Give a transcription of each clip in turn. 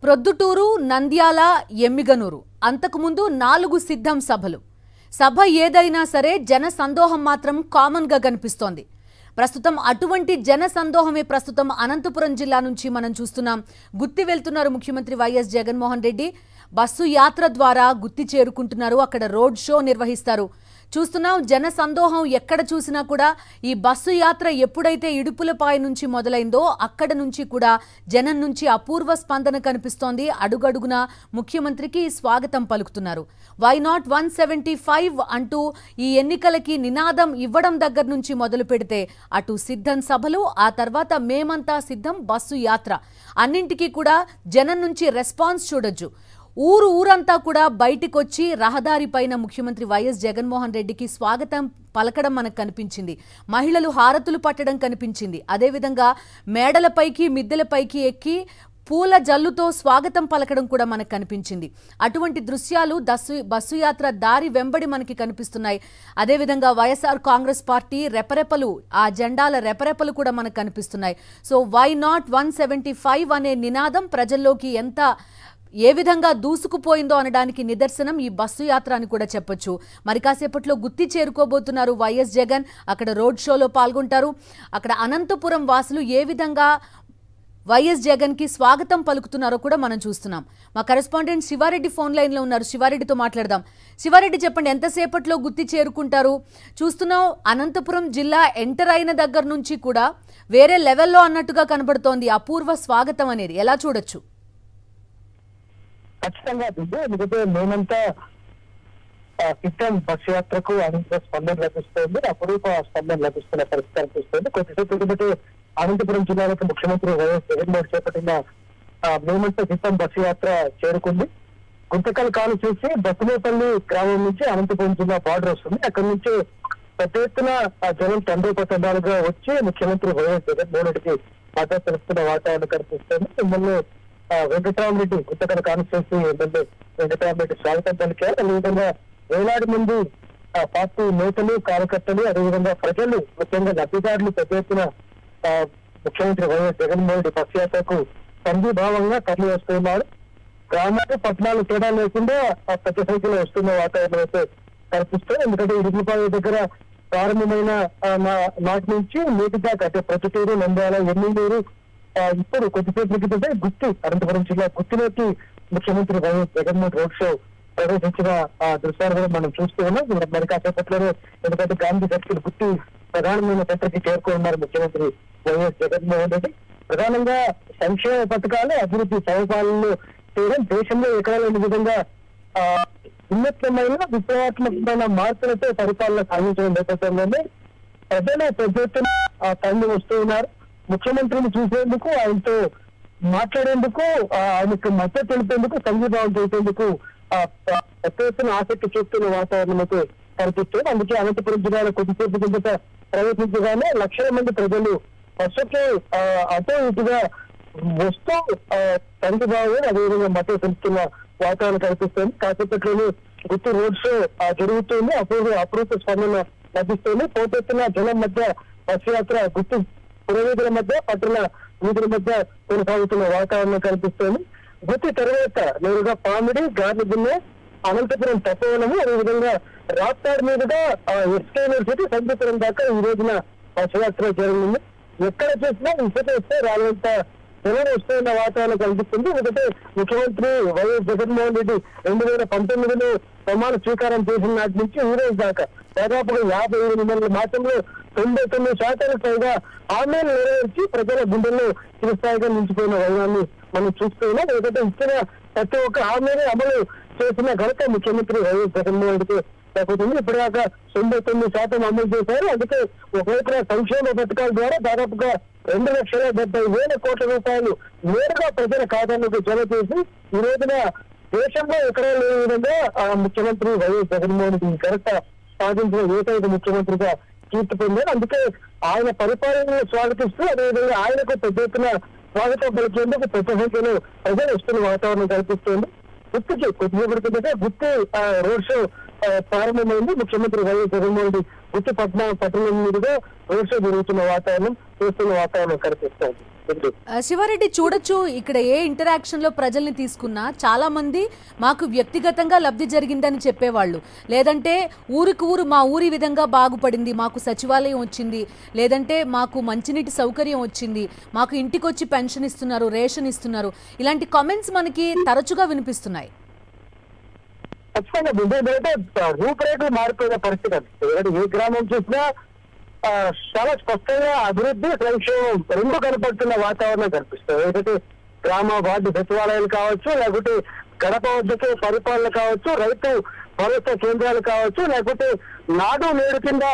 ప్రొద్దుటూరు, నంద్యాల, ఎమ్మిగనూరు అంతకుముందు 4 సిద్ధం సభలు. సభ ఏదైనా సరే జన సందోహం మాత్రం కామన్ గా కనిపిస్తోంది. ప్రస్తుతం అటువంటి జన సందోహమే ప్రస్తుతం అనంతపురం జిల్లా నుంచి మనం చూస్తున్నాం. గుత్తి వెళ్తున్నారు ముఖ్యమంత్రి వైఎస్ జగన్మోహన్ రెడ్డి. బస్సు యాత్ర ద్వారా గుత్తి చేరుకుంటున్నారు. అక్కడ రోడ్ షో నిర్వహిస్తారు. చూస్తున్నాం జన సందోహం ఎక్కడ చూసినా కూడా. ఈ బస్సు యాత్ర ఎప్పుడైతే ఇడుపులపాయ నుంచి మొదలైందో అక్కడ నుంచి కూడా జనం నుంచి అపూర్వ స్పందన కనిపిస్తోంది. అడుగడుగున ముఖ్యమంత్రికి స్వాగతం పలుకుతున్నారు. వై నాట్ 175 అంటూ ఈ ఎన్నికలకి నినాదం ఇవ్వడం దగ్గర నుంచి మొదలు పెడితే అటు సిద్ధం సభలు, ఆ తర్వాత మేమంతా సిద్ధం బస్సు యాత్ర, అన్నింటికీ కూడా జనం నుంచి రెస్పాన్స్ చూడొచ్చు. ఊరంతా కూడా బయటికొచ్చి రహదారి పైన ముఖ్యమంత్రి వైఎస్ జగన్మోహన్ రెడ్డికి స్వాగతం పలకడం మనకు కనిపించింది. మహిళలు హారతులు పట్టడం కనిపించింది. అదేవిధంగా మేడలపైకి మిద్దెలపైకి ఎక్కి పూల జల్లుతో స్వాగతం పలకడం కూడా మనకు కనిపించింది. అటువంటి దృశ్యాలు బస్సు యాత్ర దారి వెంబడి మనకి కనిపిస్తున్నాయి. అదేవిధంగా వైఎస్ఆర్ కాంగ్రెస్ పార్టీ రెపరెపలు, ఆ జెండాల రెపరెపలు కూడా మనకు కనిపిస్తున్నాయి. సో వై నాట్ 175 అనే నినాదం ప్రజల్లోకి ఏ విధంగా దూసుకుపోయిందో అనడానికి నిదర్శనం ఈ బస్సు యాత్ర అని కూడా చెప్పొచ్చు. మరి కాసేపట్లో గుత్తి చేరుకోబోతున్నారు వైఎస్ జగన్. అక్కడ రోడ్ షోలో పాల్గొంటారు. అక్కడ అనంతపురం వాసులు ఏ విధంగా వైఎస్ జగన్ కి స్వాగతం పలుకుతున్నారో కూడా మనం చూస్తున్నాం. మా కరెస్పాండెంట్ శివారెడ్డి ఫోన్ లైన్ లో ఉన్నారు. శివారెడ్డితో మాట్లాడదాం. శివారెడ్డి, చెప్పండి, ఎంతసేపట్లో గుత్తి చేరుకుంటారు? చూస్తున్నాం అనంతపురం జిల్లా ఎంటర్ అయిన దగ్గర నుంచి కూడా వేరే లెవెల్లో అన్నట్టుగా కనబడుతోంది అపూర్వ స్వాగతం అనేది. ఎలా చూడొచ్చు? ఖచ్చితంగా ఎందుకంటే మేమంతా సిద్ధం బస్సు యాత్రకు అనంత స్పందన లభిస్తుంది, అపరూప స్పందన లభిస్తున్న పరిస్థితి కనిపిస్తుంది. కొద్దిసేపు అనంతపురం జిల్లాలకు ముఖ్యమంత్రి వైఎస్ జగన్మోహన్ చేపట్టిన మేమంతా సిద్ధం బస్సు యాత్ర చేరుకుంది. గుంతకల్ కాలు చూసి బస్సులేపల్లి గ్రామం నుంచి అనంతపురం జిల్లా బార్డర్ వస్తుంది. అక్కడి నుంచి పెద్ద ఎత్తున జనం తండ్రిపతండాలుగా వచ్చి ముఖ్యమంత్రి వైఎస్ జగన్మోహన్ రెడ్డికి మద్దతు తెలుస్తున్న వాతావరణం కనిపిస్తుంది. మిమ్మల్ని వెంకటరామరెడ్డి గుంతకల్ కాన్స్టిట్యూన్సీ ఎమ్మెల్యే వెంకటరామరెడ్డి స్వాగతం పలికారు. అదేవిధంగా వేలాది మంది పార్టీ నేతలు, కార్యకర్తలు, అదేవిధంగా ప్రజలు, ముఖ్యంగా లబ్ధిదారులు పెద్ద ఎత్తున ముఖ్యమంత్రి వైఎస్ జగన్మోహన్ రెడ్డి బస్ యాత్రకు సంఘీభావంగా తరలి వస్తున్నారు. గ్రామాలు, పట్టణాలు తేడా లేకుండా పెద్ద సంఖ్యలో వస్తున్న వాతావరణం అయితే కనిపిస్తుంది. ఎందుకంటే ఇడుపులపాయ దగ్గర ప్రారంభమైన నాటి నుంచి నేటి దాకా అంటే ప్రొద్దుటూరు, నంద్యాల, ఎమ్మిగనూరు, ఇప్పుడు కొద్దిసేపు క్రితమే గుత్తి, అనంతపురం జిల్లా గుత్తిలోకి ముఖ్యమంత్రి వైఎస్ జగన్మోహన్ రోడ్ షో ప్రవేశించిన దృశ్యాలు కూడా మనం చూస్తూ ఉన్నాం. మరి కాసేపట్లోనే ఎందుకంటే గాంధీ సర్కిల్ గుత్తి ప్రధానమైన సెంటర్కి చేరుకున్నారు ముఖ్యమంత్రి వైఎస్ జగన్మోహన్ రెడ్డి. ప్రధానంగా సంక్షేమ పథకాలు, అభివృద్ధి సౌకర్యాలను చేయడం, దేశంలో ఎక్కడ లేని విధంగా ఉన్నతమైన విప్లవాత్మకమైన మార్పులతో పరిపాలన సాగించడం నేపథ్యంలోనే ప్రజలు పెద్ద ఎత్తున తరలి వస్తూ ఉన్నారు. ముఖ్యమంత్రిని చూసేందుకు, ఆయనతో మాట్లాడేందుకు, ఆయనకు మద్దతు తెలిపేందుకు, సంఘీభావం చేసేందుకు పెద్ద ఎత్తున ఆసక్తి చూస్తున్న వాతావరణం అయితే కనిపిస్తుంది. అందుకే అనంతపురం జిల్లాలో కొద్దిసేపు కిందట ప్రవేశించగానే లక్షల మంది ప్రజలు బస్సుకి అటు ఇటుగా వస్తూ సంఘీభావం, అదేవిధంగా మద్దతు తెలుస్తున్న వాతావరణం కనిపిస్తుంది. కాసేపట్లోనే గుత్తి రోడ్ షో జరుగుతుంది. అపూర్వ స్పందన లభిస్తుంది. పోటెత్తున జనం మధ్య బస్సు యాత్ర గుత్తి పురవీధుల మధ్య, పట్టణ వీధుల మధ్య కొనసాగుతున్న వాతావరణం కనిపిస్తోంది. గుత్తి తర్వాత నేరుగా పామిడి, గార్లగున్నె, అనంతపురం తపోవనము, అదేవిధంగా రాప్తాడ్ మీదుగా ఎస్కే యూనివర్సిటీ, సంగీపురం దాకా ఈ రోజున బస్సు యాత్ర జరగనుంది. ఎక్కడ చూసినా ఇసుక వస్తే రాలంత జనం వస్తున్న వాతావరణం కనిపిస్తుంది. ఎందుకంటే ముఖ్యమంత్రి వైఎస్ జగన్మోహన్ రెడ్డి 2019లో ప్రమాణ స్వీకారం చేసిన నాటి నుంచి ఈ రోజు దాకా దాదాపుగా 58 నెలల మాసంలో 99% పైగా హామీలు నెరవేర్చి ప్రజల గుండెల్లో చిరస్థాయిగా నిలిచిపోయిన వైనాన్ని మనం చూస్తున్నాం. ఎందుకంటే ఇచ్చిన ప్రతి ఒక్క హామీని అమలు చేసిన ఘనత ముఖ్యమంత్రి వైఎస్ జగన్మోహన్ రెడ్డికి తగ్గుతుంది. ఇప్పటిదాకా 99% అమలు చేశారు. అందుకే ఒకవైపున సంక్షేమ పథకాల ద్వారా దాదాపుగా 2,70,000 కోట్ల రూపాయలు నేరుగా ప్రజల ఖాతాలకు జమ చేసి ఈ రోజున దేశంలో ఎక్కడా లేని విధంగా ముఖ్యమంత్రి వైఎస్ జగన్మోహన్ రెడ్డి ఘనత సాధించిన ఏకైక ముఖ్యమంత్రిగా కీర్తి పొందారు. అందుకే ఆయన పరిపాలనను స్వాగతిస్తూ, అదేవిధంగా ఆయనకు పెద్ద ఎత్తున స్వాగతం పలికేందుకు పెద్ద సంఖ్యలో ప్రజలు వస్తున్న వాతావరణం కనిపిస్తుంది. గుత్తికి కొద్దిసేపటి కిందట గుత్తి రోడ్ షో ప్రారంభమైంది. ముఖ్యమంత్రి వైఎస్ జగన్మోహన్ రెడ్డి గుత్తి పట్టణం మీదుగా రోడ్ షో జరుగుతున్న వాతావరణం కనిపిస్తోంది. శివారెడ్డి చూడొచ్చు ఇక్కడ ఏ ఇంటరాక్షన్ లో ప్రజల్ని తీసుకున్నా చాలా మంది మాకు వ్యక్తిగతంగా లబ్ధి జరిగిందని చెప్పేవాళ్ళు, లేదంటే ఊరికి ఊరు మా ఊరి విధంగా బాగుపడింది, మాకు సచివాలయం వచ్చింది, లేదంటే మాకు మంచినీటి సౌకర్యం వచ్చింది, మాకు ఇంటికొచ్చి పెన్షన్ ఇస్తున్నారు, రేషన్ ఇస్తున్నారు, ఇలాంటి కామెంట్స్ మనకి తరచుగా వినిపిస్తున్నాయి. ఖచ్చితంగా ముందే రూపురేఖలు మారిపోయిన పరిస్థితి అది. ఏ గ్రామం చూసినా చాలా స్పష్టంగా అభివృద్ధి సంక్షేమం రెండు కనపడుతున్న వాతావరణం కనిపిస్తుంది. ఏదైతే గ్రామ వార్డు సచివాలయాలు కావచ్చు, లేకపోతే గడప వద్దకే పరిపాలన కావచ్చు, రైతు భరోసా కేంద్రాలు కావచ్చు, లేకపోతే నాడు నేడు కింద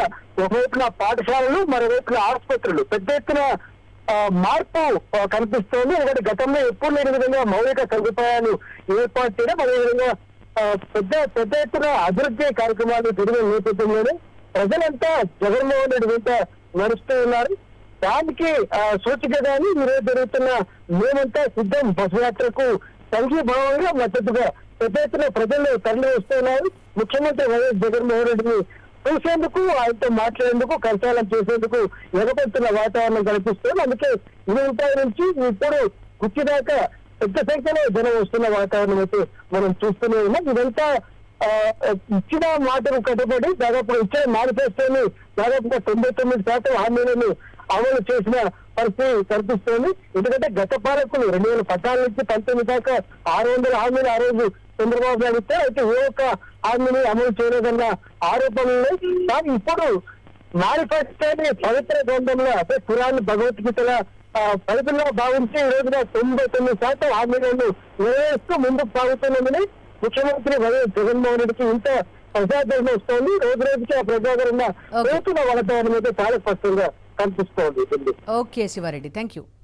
ఒకవైపున పాఠశాలలు, మరోవైపున ఆసుపత్రులు పెద్ద ఎత్తున మార్పు కనిపిస్తోంది. ఎందుకంటే గతంలో ఎప్పుడు లేని విధంగా మౌలిక సదుపాయాలు ఏర్పాటు చేయడం, అదేవిధంగా పెద్ద ఎత్తున అభివృద్ధి కార్యక్రమాలు జరిగిన నేపథ్యంలోనే ప్రజలంతా జగన్మోహన్ రెడ్డి వెంట నడుస్తూ ఉన్నారు. దానికి సూచికగాని ఈరోజు జరుగుతున్న మేమంతా సిద్ధం బస్సు యాత్రకు సంఘీభావంగా మద్దతుగా పెద్ద ఎత్తున ప్రజలు తరలి వస్తున్నారు. ముఖ్యమంత్రి వైఎస్ జగన్మోహన్ రెడ్డిని చూసేందుకు, ఆయనతో మాట్లాడేందుకు, కరచాలం చేసేందుకు ఎగపడుతున్న వాతావరణం కనిపిస్తుంది. అందుకే ఇదంతా నుంచి ఇప్పుడు గుర్తి దాకా పెద్ద సంఖ్యలో జనం వస్తున్న వాతావరణం అయితే మనం చూస్తూనే ఉన్నాం. ఇదంతా ఇచ్చిన మాటను కట్టుబడి దాదాపు ఇచ్చిన మేనిఫెస్టోని దాదాపుగా 99% హామీలను అమలు చేసిన పరిస్థితి కనిపిస్తోంది. ఎందుకంటే గత పాలకులు 2014 నుంచి 19 దాకా 600 హామీలు ఆ రోజు చంద్రబాబు నాయుడు ఇస్తే అయితే ఏ ఒక్క హామీని అమలు చేయలేదన్న ఆరోపణలు. కానీ ఇప్పుడు మేనిఫెస్టోని పవిత్ర గ్రంథంలో అంటే ఖురాన్, భగవద్గీతల పరిధిలో భావించి ఈ రోజున 99% హామీలను నెరవేరుస్తూ ముందుకు సాగుతున్నదని ముఖ్యమంత్రి వైఎస్ జగన్మోహన్ రెడ్డికి ఇంత ప్రజాదరణ వస్తోంది. రోజు రోజుకి ఆ ప్రజాదరణ రైతుల వాతావరణం అయితే చాలా స్పష్టంగా కనిపిస్తోంది. Okay Siva Reddy, thank you.